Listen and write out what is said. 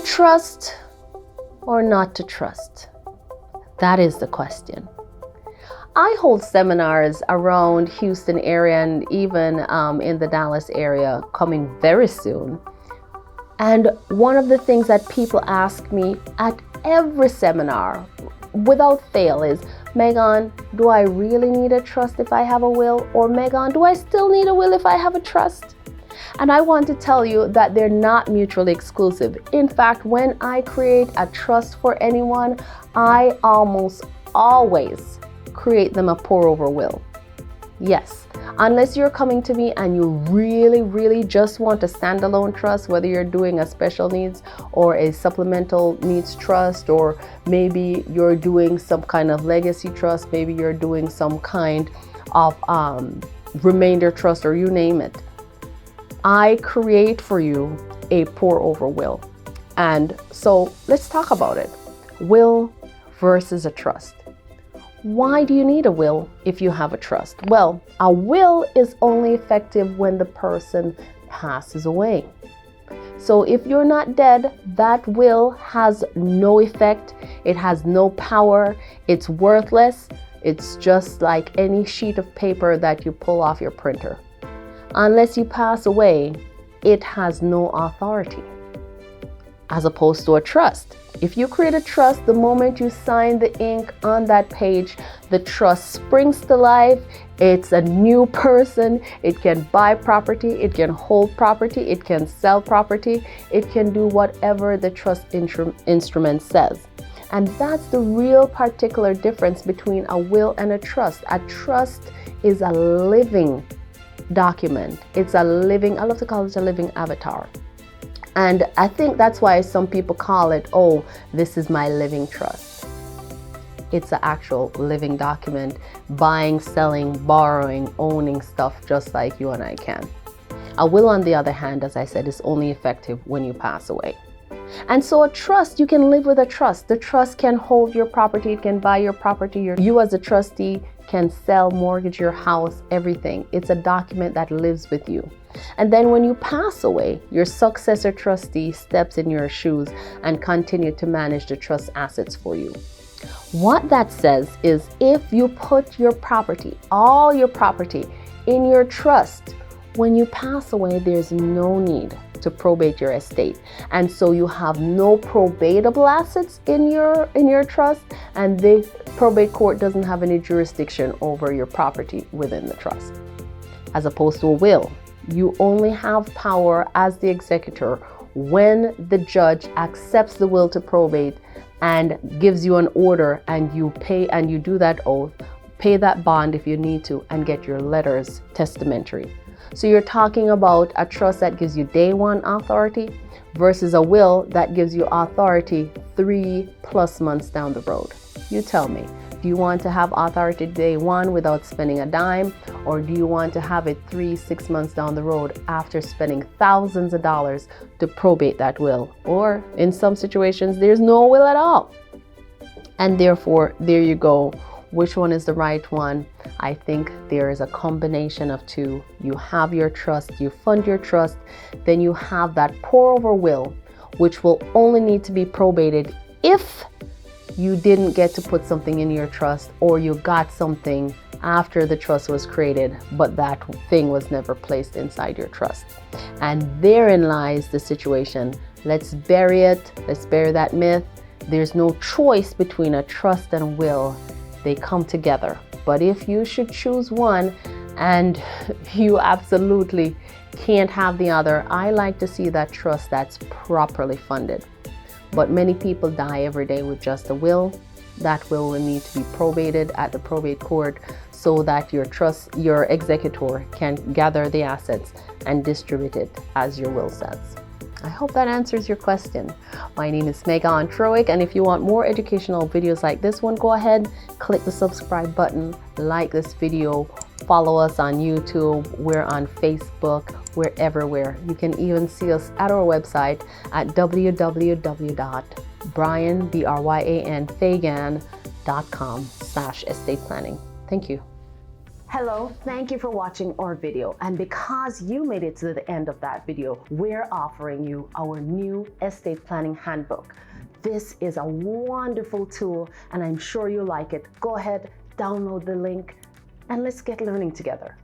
trust or not to trust? That is the question. I hold seminars around Houston area and even in the Dallas area coming very soon. And one of the things that people ask me at every seminar without fail is, Megan, do I really need a trust if I have a will? Or Megan, do I still need a will if I have a trust? And I want to tell you that they're not mutually exclusive. In fact, when I create a trust for anyone, I almost always create them a pour over will. Yes, unless you're coming to me and you really just want a standalone trust, whether you're doing a special needs or a supplemental needs trust, or maybe you're doing some kind of legacy trust, maybe you're doing some kind of remainder trust, or you name it. I create for you a pour over will. And so let's talk about it. Will versus a trust. Why do you need a will if you have a trust? Well, a will is only effective when the person passes away. So if you're not dead, that will has no effect. It has no power. It's worthless. It's just like any sheet of paper that you pull off your printer. Unless you pass away, it has no authority. As opposed to a trust. If you create a trust, the moment you sign the ink on that page, the trust springs to life. It's a new person. It can buy property. It can hold property. It can sell property. It can do whatever the trust instrument says. And that's the real particular difference between a will and a trust. A trust is a living document. It's a living, I love to call it a living avatar. And I think that's why some people call it, oh, this is my living trust. It's an actual living document, buying, selling, borrowing, owning stuff just like you and I can. A will, on the other hand, as I said, is only effective when you pass away. And so a trust, you can live with a trust. The trust can hold your property, it can buy your property. You as a trustee can sell, mortgage your house, everything. It's a document that lives with you. And then when you pass away, your successor trustee steps in your shoes and continue to manage the trust assets for you. What that says is, if you put your property, all your property, in your trust, when you pass away, there's no need to probate your estate. And so you have no probatable assets in your trust, and the probate court doesn't have any jurisdiction over your property within the trust. As opposed to a will, you only have power as the executor when the judge accepts the will to probate and gives you an order, and you pay, and you do that oath, pay that bond if you need to, and get your letters testamentary. So you're talking about a trust that gives you day one authority versus a will that gives you authority 3+ months down the road. You tell me, do you want to have authority day one without spending a dime? Or do you want to have it 3-6 months down the road after spending thousands of dollars to probate that will? Or in some situations, there's no will at all. And therefore, there you go. Which one is the right one? I think there is a combination of two. You have your trust, you fund your trust, then you have that pour over will, which will only need to be probated if you didn't get to put something in your trust, or you got something after the trust was created, but that thing was never placed inside your trust. And therein lies the situation. Let's bury it. Let's bury that myth. There's no choice between a trust and a will. They come together. But if you should choose one and you absolutely can't have the other, I like to see that trust that's properly funded. But many people die every day with just a will. That will need to be probated at the probate court so that your executor can gather the assets and distribute it as your will says. I hope that answers your question. My name is Megan Trowick, and if you want more educational videos like this one, go ahead, click the subscribe button, like this video, follow us on YouTube, we're on Facebook, we're everywhere. You can even see us at our website at www.bryanfagan.com/estate planning. Thank you. Hello, thank you for watching our video. And because you made it to the end of that video, we're offering you our new estate planning handbook. This is a wonderful tool and I'm sure you like it. Go ahead, download the link and let's get learning together.